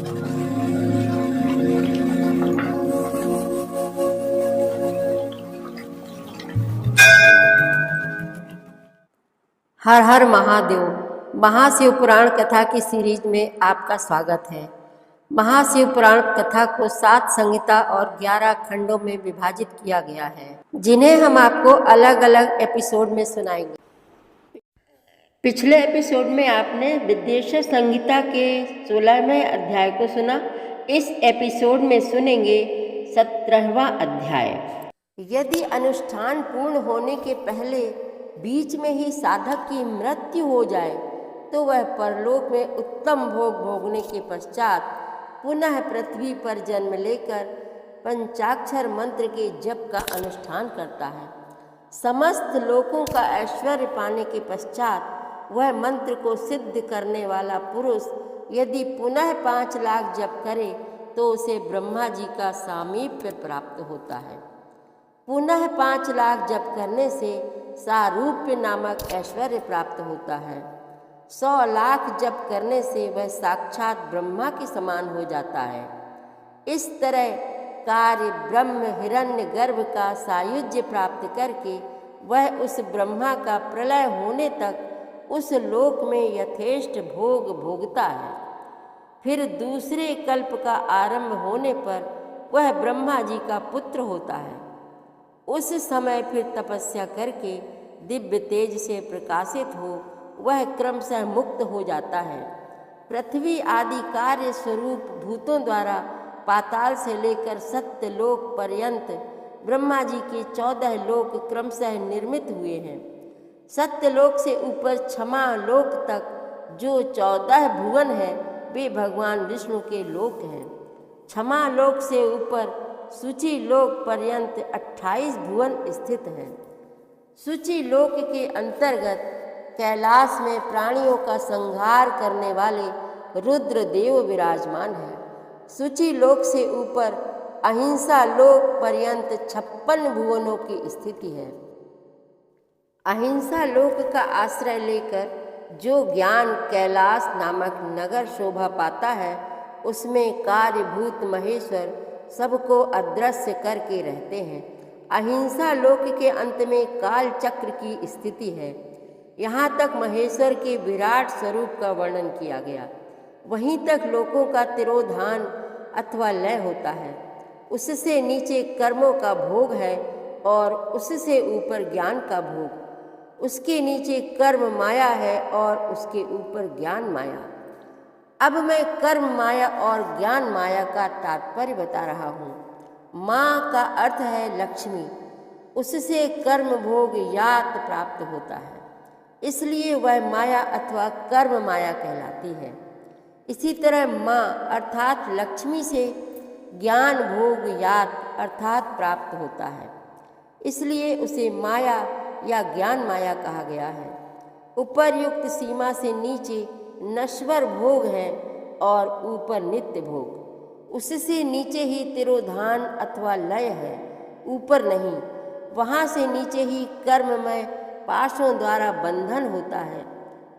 हर हर महादेव। महाशिव पुराण कथा की सीरीज में आपका स्वागत है। महाशिव पुराण कथा को 7 संहिता और 11 खंडों में विभाजित किया गया है, जिन्हें हम आपको अलग अलग एपिसोड में सुनाएंगे। पिछले एपिसोड में आपने विद्वेश्वर संहिता के 16वें अध्याय को सुना। इस एपिसोड में सुनेंगे 17वां अध्याय। यदि अनुष्ठान पूर्ण होने के पहले बीच में ही साधक की मृत्यु हो जाए तो वह परलोक में उत्तम भोग भोगने के पश्चात पुनः पृथ्वी पर जन्म लेकर पंचाक्षर मंत्र के जप का अनुष्ठान करता है। समस्त लोकों का ऐश्वर्य पाने के पश्चात वह मंत्र को सिद्ध करने वाला पुरुष यदि पुनः 5 लाख जप करे तो उसे ब्रह्मा जी का सामीप्य प्राप्त होता है। पुनः 5 लाख जप करने से सारूप्य नामक ऐश्वर्य प्राप्त होता है। 100 लाख जप करने से वह साक्षात ब्रह्मा के समान हो जाता है। इस तरह कार्य ब्रह्म हिरण्य गर्भ का सायुज्य प्राप्त करके वह उस ब्रह्मा का प्रलय होने तक उस लोक में यथेष्ट भोग भोगता है। फिर दूसरे कल्प का आरंभ होने पर वह ब्रह्मा जी का पुत्र होता है। उस समय फिर तपस्या करके दिव्य तेज से प्रकाशित हो वह क्रमशः मुक्त हो जाता है। पृथ्वी आदि कार्य स्वरूप भूतों द्वारा पाताल से लेकर सत्य लोक पर्यंत ब्रह्मा जी के 14 लोक क्रमशः निर्मित हुए हैं। सत्य लोक से ऊपर क्षमा लोक तक जो 14 भुवन है वे भगवान विष्णु के लोक हैं। क्षमा लोक से ऊपर सूची लोक पर्यंत 28 भुवन स्थित हैं। सूची लोक के अंतर्गत कैलाश में प्राणियों का संहार करने वाले रुद्र देव विराजमान हैं। सूची लोक से ऊपर अहिंसा लोक पर्यंत 56 भुवनों की स्थिति है। अहिंसा लोक का आश्रय लेकर जो ज्ञान कैलाश नामक नगर शोभा पाता है उसमें कार्यभूत महेश्वर सबको अदृश्य करके रहते हैं। अहिंसा लोक के अंत में काल चक्र की स्थिति है। यहाँ तक महेश्वर के विराट स्वरूप का वर्णन किया गया। वहीं तक लोकों का तिरोधान अथवा लय होता है। उससे नीचे कर्मों का भोग है और उससे ऊपर ज्ञान का भोग। उसके नीचे कर्म माया है और उसके ऊपर ज्ञान माया। अब मैं कर्म माया और ज्ञान माया का तात्पर्य बता रहा हूँ। माँ का अर्थ है लक्ष्मी, उससे कर्म भोग यात प्राप्त होता है, इसलिए वह माया अथवा कर्म माया कहलाती है। इसी तरह माँ अर्थात लक्ष्मी से ज्ञान भोग यात अर्थात प्राप्त होता है, इसलिए उसे माया या ज्ञान माया कहा गया है। उपर्युक्त सीमा से नीचे नश्वर भोग है और ऊपर नित्य भोग। उससे नीचे ही तिरोधान अथवा लय है, ऊपर नहीं। वहाँ से नीचे ही कर्ममय पाशों द्वारा बंधन होता है,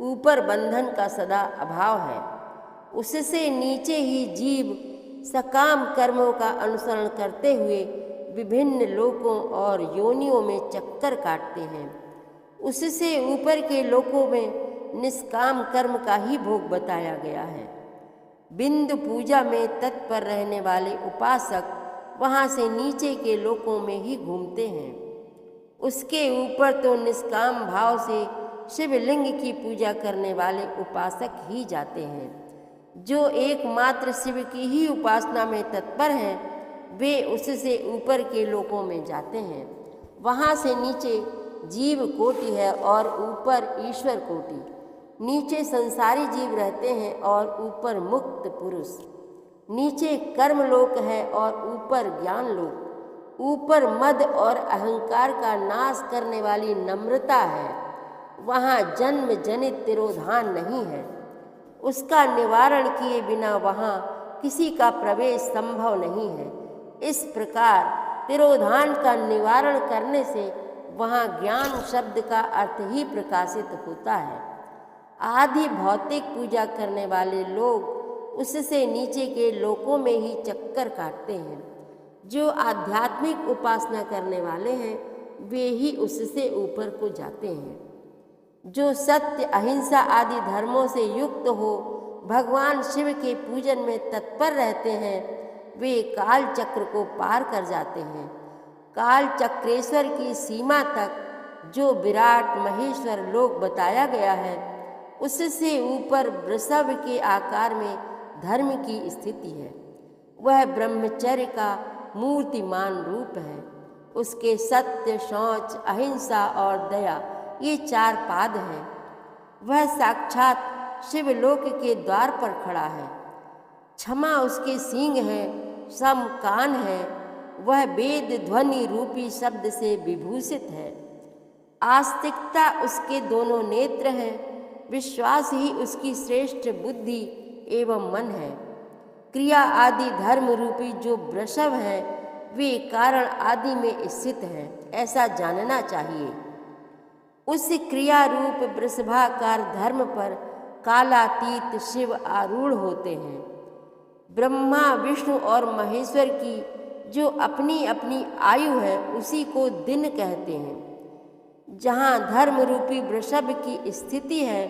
ऊपर बंधन का सदा अभाव है। उससे नीचे ही जीव सकाम कर्मों का अनुसरण करते हुए विभिन्न लोकों और योनियों में चक्कर काटते हैं। उससे ऊपर के लोकों में निष्काम कर्म का ही भोग बताया गया है। बिंदु पूजा में तत्पर रहने वाले उपासक वहाँ से नीचे के लोकों में ही घूमते हैं। उसके ऊपर तो निष्काम भाव से शिवलिंग की पूजा करने वाले उपासक ही जाते हैं। जो एकमात्र शिव की ही उपासना में तत्पर हैं वे उससे ऊपर के लोकों में जाते हैं। वहाँ से नीचे जीव कोटि है और ऊपर ईश्वर कोटि। नीचे संसारी जीव रहते हैं और ऊपर मुक्त पुरुष। नीचे कर्म लोक है और ऊपर ज्ञान लोक। ऊपर मद और अहंकार का नाश करने वाली नम्रता है। वहाँ जन्म जनित तिरोधान नहीं है। उसका निवारण किए बिना वहाँ किसी का प्रवेश संभव नहीं है। इस प्रकार तिरोधान का निवारण करने से वहाँ ज्ञान शब्द का अर्थ ही प्रकाशित होता है। आदि भौतिक पूजा करने वाले लोग उससे नीचे के लोकों में ही चक्कर काटते हैं। जो आध्यात्मिक उपासना करने वाले हैं वे ही उससे ऊपर को जाते हैं। जो सत्य, अहिंसा आदि धर्मों से युक्त हो भगवान शिव के पूजन में तत्पर रहते हैं वे काल चक्र को पार कर जाते हैं। काल चक्रेश्वर की सीमा तक जो विराट महेश्वर लोक बताया गया है उससे ऊपर वृषभ के आकार में धर्म की स्थिति है। वह ब्रह्मचर्य का मूर्तिमान रूप है। उसके सत्य, शौच, अहिंसा और दया ये 4 पाद हैं। वह साक्षात शिवलोक के द्वार पर खड़ा है। क्षमा उसके सींग हैं, सम कान है। वह वेद ध्वनि रूपी शब्द से विभूषित है। आस्तिकता उसके दोनों नेत्र हैं। विश्वास ही उसकी श्रेष्ठ बुद्धि एवं मन है। क्रिया आदि धर्म रूपी जो वृषभ है वे कारण आदि में स्थित हैं, ऐसा जानना चाहिए। उस क्रिया रूप वृषभाकार धर्म पर कालातीत शिव आरूढ़ होते हैं। ब्रह्मा, विष्णु और महेश्वर की जो अपनी अपनी आयु है उसी को दिन कहते हैं। जहाँ धर्म रूपी वृषभ की स्थिति है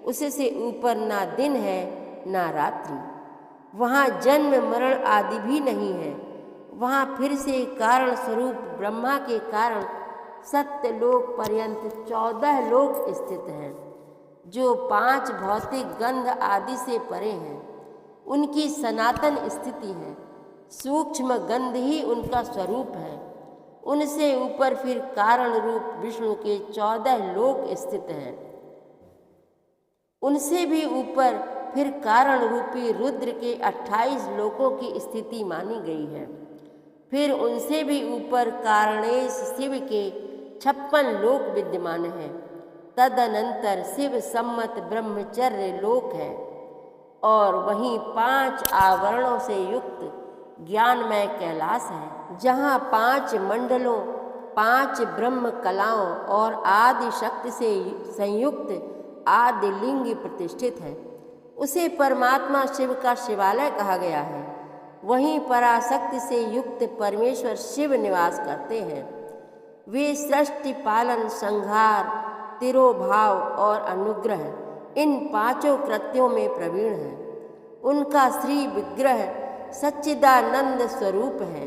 उससे ऊपर ना दिन है ना रात्रि। वहाँ जन्म मरण आदि भी नहीं है। वहाँ फिर से कारण स्वरूप ब्रह्मा के कारण सत्य लोक पर्यंत 14 लोक स्थित हैं जो 5 भौतिक गंध आदि से परे हैं। उनकी सनातन स्थिति है। सूक्ष्म गंध ही उनका स्वरूप है। उनसे ऊपर फिर कारण रूप विष्णु के 14 लोक स्थित हैं। उनसे भी ऊपर फिर कारण रूपी रुद्र के 28 लोकों की स्थिति मानी गई है। फिर उनसे भी ऊपर कारणेश शिव के 56 लोक विद्यमान हैं। तदनंतर शिव सम्मत ब्रह्मचर्य लोक है और वहीं 5 आवरणों से युक्त ज्ञानमय कैलाश है जहाँ 5 मंडलों, 5 ब्रह्म कलाओं और आदि शक्ति से संयुक्त आदि लिंग प्रतिष्ठित है। उसे परमात्मा शिव का शिवालय कहा गया है। वहीं पराशक्ति से युक्त परमेश्वर शिव निवास करते हैं। वे सृष्टि, पालन, संहार, तिरोभाव और अनुग्रह इन 5 कृत्यों में प्रवीण हैं। उनका श्री विग्रह सच्चिदानंद स्वरूप है।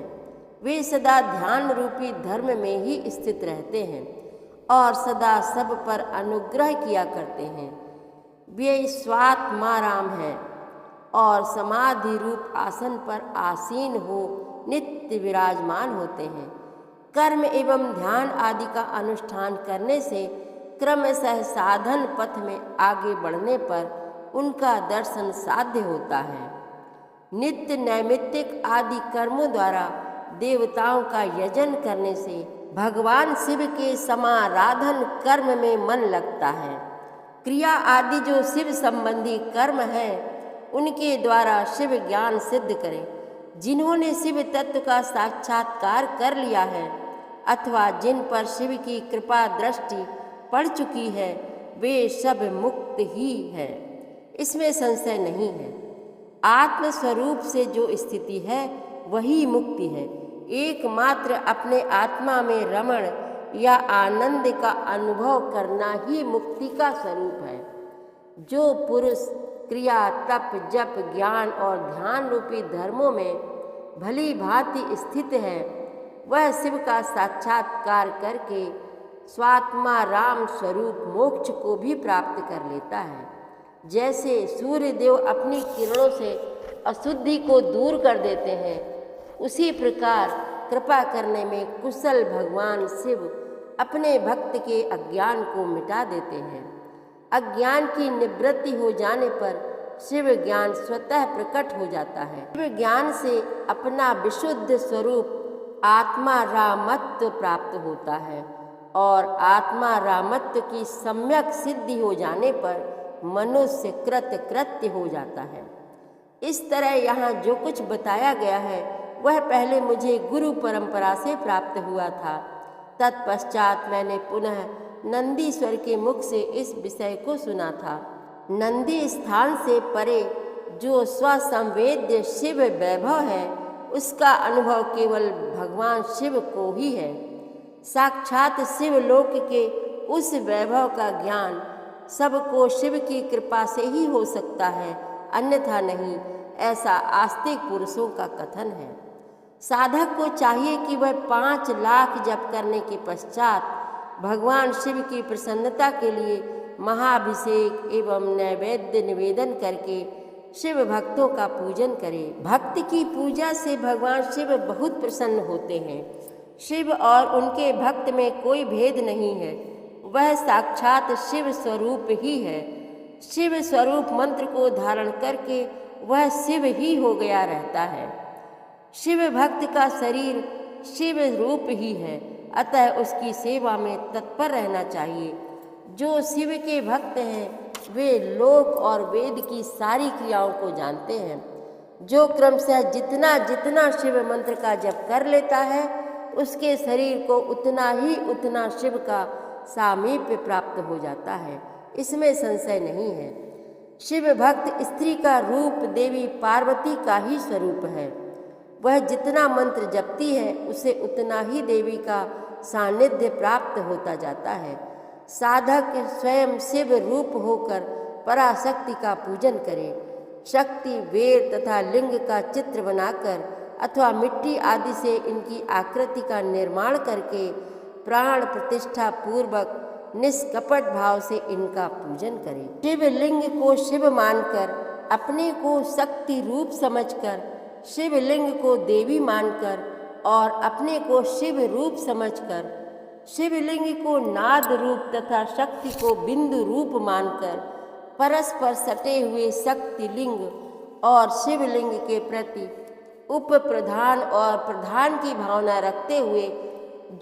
वे सदा ध्यान रूपी धर्म में ही स्थित रहते हैं और सदा सब पर अनुग्रह किया करते हैं। वे स्वात्माराम हैं और समाधि रूप आसन पर आसीन हो नित्य विराजमान होते हैं। कर्म एवं ध्यान आदि का अनुष्ठान करने से क्रमशः साधन पथ में आगे बढ़ने पर उनका दर्शन साध्य होता है। नित्य नैमित्तिक आदि कर्मों द्वारा देवताओं का यजन करने से भगवान शिव के समाराधन कर्म में मन लगता है। क्रिया आदि जो शिव संबंधी कर्म है उनके द्वारा शिव ज्ञान सिद्ध करें। जिन्होंने शिव तत्व का साक्षात्कार कर लिया है अथवा जिन पर शिव की कृपा दृष्टि पड़ चुकी है वे सब मुक्त ही है, इसमें संशय नहीं है। आत्मस्वरूप से जो स्थिति है वही मुक्ति है। एकमात्र अपने आत्मा में रमण या आनंद का अनुभव करना ही मुक्ति का स्वरूप है। जो पुरुष क्रिया, तप, जप, ज्ञान और ध्यान रूपी धर्मों में भली भांति स्थित है वह शिव का साक्षात्कार करके स्वात्मा राम स्वरूप मोक्ष को भी प्राप्त कर लेता है। जैसे सूर्य देव अपनी किरणों से अशुद्धि को दूर कर देते हैं उसी प्रकार कृपा करने में कुशल भगवान शिव अपने भक्त के अज्ञान को मिटा देते हैं। अज्ञान की निवृत्ति हो जाने पर शिव ज्ञान स्वतः प्रकट हो जाता है। शिव ज्ञान से अपना विशुद्ध स्वरूप आत्मा रामत्व प्राप्त होता है और आत्मा रामत्व की सम्यक सिद्धि हो जाने पर मनुष्य कृत्य हो जाता है। इस तरह यहाँ जो कुछ बताया गया है वह पहले मुझे गुरु परंपरा से प्राप्त हुआ था। तत्पश्चात मैंने पुनः नंदीश्वर के मुख से इस विषय को सुना था। नंदी स्थान से परे जो स्वसंवेद्य शिव वैभव है उसका अनुभव केवल भगवान शिव को ही है। साक्षात शिवलोक के उस वैभव का ज्ञान सबको शिव की कृपा से ही हो सकता है, अन्यथा नहीं, ऐसा आस्तिक पुरुषों का कथन है। साधक को चाहिए कि वह 5 लाख जप करने के पश्चात भगवान शिव की प्रसन्नता के लिए महाभिषेक एवं नैवेद्य निवेदन करके शिव भक्तों का पूजन करे। भक्त की पूजा से भगवान शिव बहुत प्रसन्न होते हैं। शिव और उनके भक्त में कोई भेद नहीं है, वह साक्षात शिव स्वरूप ही है। शिव स्वरूप मंत्र को धारण करके वह शिव ही हो गया रहता है। शिव भक्त का शरीर शिव रूप ही है, अतः उसकी सेवा में तत्पर रहना चाहिए। जो शिव के भक्त हैं वे लोक और वेद की सारी क्रियाओं को जानते हैं। जो क्रमशः जितना जितना शिव मंत्र का जप कर लेता है उसके शरीर को उतना शिव का सामीप्य प्राप्त हो जाता है, इसमें संशय नहीं है। शिव भक्त स्त्री का रूप देवी पार्वती का ही स्वरूप है। वह जितना मंत्र जपती है उसे उतना ही देवी का सानिध्य प्राप्त होता जाता है। साधक स्वयं शिव रूप होकर पराशक्ति का पूजन करे। शक्ति, वेद तथा लिंग का चित्र बनाकर अथवा मिट्टी आदि से इनकी आकृति का निर्माण करके प्राण प्रतिष्ठा पूर्वक निष्कपट भाव से इनका पूजन करे। शिवलिंग को शिव मानकर, अपने को शक्ति रूप समझकर, शिवलिंग को देवी मानकर और अपने को शिव रूप समझकर, शिवलिंग को नाद रूप तथा शक्ति को बिंदु रूप मानकर परस्पर सटे हुए शक्ति लिंग और शिवलिंग के प्रति उप प्रधान और प्रधान की भावना रखते हुए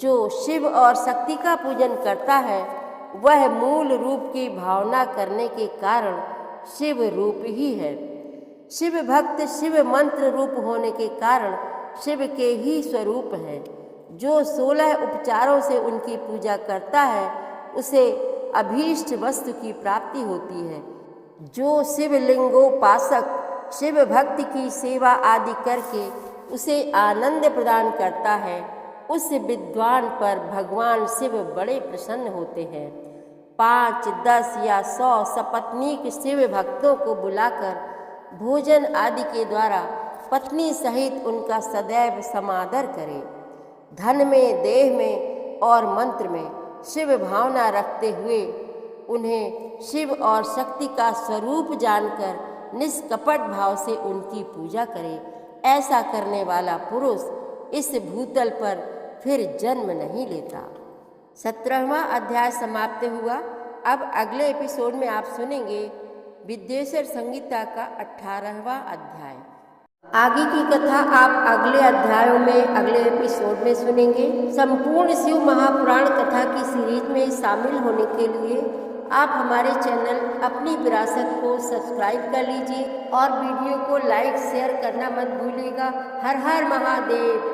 जो शिव और शक्ति का पूजन करता है वह मूल रूप की भावना करने के कारण शिव रूप ही है। शिव भक्त शिव मंत्र रूप होने के कारण शिव के ही स्वरूप है। जो 16 उपचारों से उनकी पूजा करता है उसे अभीष्ट वस्तु की प्राप्ति होती है। जो शिवलिंगोपासक शिव भक्ति की सेवा आदि करके उसे आनंद प्रदान करता है उस विद्वान पर भगवान शिव बड़े प्रसन्न होते हैं। 5, 10 या 100 सपत्नीक शिव भक्तों को बुलाकर भोजन आदि के द्वारा पत्नी सहित उनका सदैव समादर करे। धन में, देह में और मंत्र में शिव भावना रखते हुए उन्हें शिव और शक्ति का स्वरूप जानकर निष्कपट भाव से उनकी पूजा करे। ऐसा करने वाला पुरुष इस भूतल पर फिर जन्म नहीं लेता। 17वां अध्याय समाप्त हुआ। अब अगले एपिसोड में आप सुनेंगे विद्येश्वर संहिता का 18वां अध्याय। आगे की कथा आप अगले अध्यायों में, अगले एपिसोड में सुनेंगे। संपूर्ण शिव महापुराण कथा की सीरीज में शामिल होने के लिए आप हमारे चैनल अपनी विरासत को सब्सक्राइब कर लीजिए और वीडियो को लाइक शेयर करना मत भूलिएगा। हर हर महादेव।